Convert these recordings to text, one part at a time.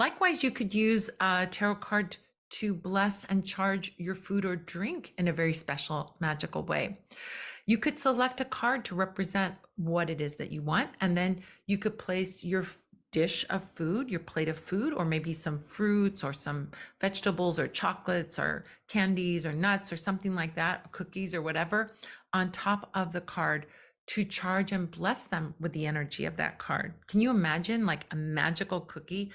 Likewise, you could use a tarot card to bless and charge your food or drink in a very special, magical way. You could select a card to represent what it is that you want, and then you could place your dish of food, your plate of food, or maybe some fruits or some vegetables or chocolates or candies or nuts or something like that, cookies or whatever, on top of the card to charge and bless them with the energy of that card. Can you imagine like a magical cookie,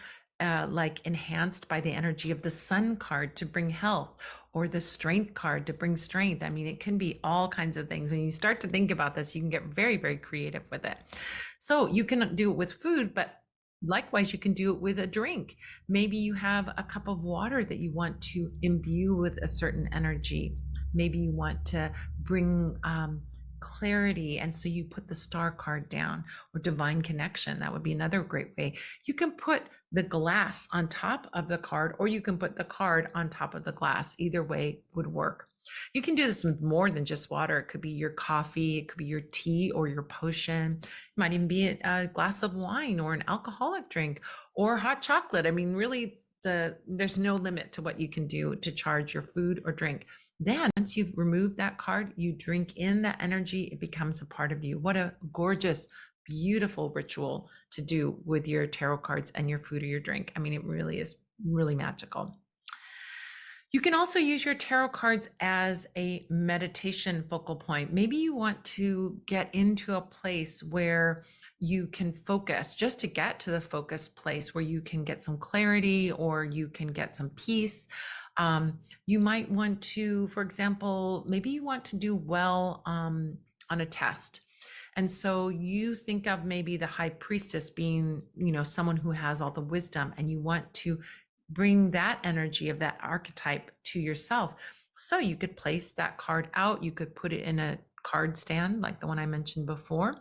like enhanced by the energy of the sun card to bring health, or the strength card to bring strength? I mean, it can be all kinds of things. When you start to think about this, you can get very, very creative with it. So you can do it with food, but likewise, you can do it with a drink. Maybe you have a cup of water that you want to imbue with a certain energy. Maybe you want to bring clarity, and so you put the star card down, or divine connection. That would be another great way. You can put the glass on top of the card, or you can put the card on top of the glass. Either way would work. You can do this with more than just water. It could be your coffee, it could be your tea or your potion. It might even be a glass of wine or an alcoholic drink or hot chocolate. I mean, really, there's no limit to what you can do to charge your food or drink. Then once you've removed that card, you drink in that energy. It becomes a part of you. What a gorgeous, beautiful ritual to do with your tarot cards and your food or your drink. I mean, it really is really magical. You can also use your tarot cards as a meditation focal point. Maybe you want to get into a place where you can focus, just to get to the focus place where you can get some clarity or you can get some peace. You might want to, for example, maybe you want to do well on a test. And so you think of maybe the high priestess being, someone who has all the wisdom, and you want to bring that energy of that archetype to yourself. So you could place that card out. You could put it in a card stand like the one I mentioned before,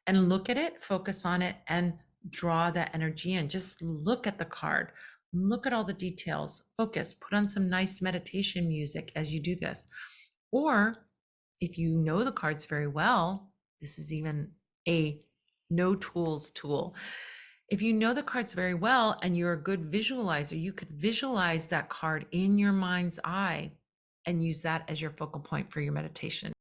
and look at it, focus on it, and draw that energy in. Just look at the card, look at all the details, focus, put on some nice meditation music as you do this. Or if you know the cards very well, this is even a no tools tool. If you know the cards very well and you're a good visualizer, you could visualize that card in your mind's eye and use that as your focal point for your meditation.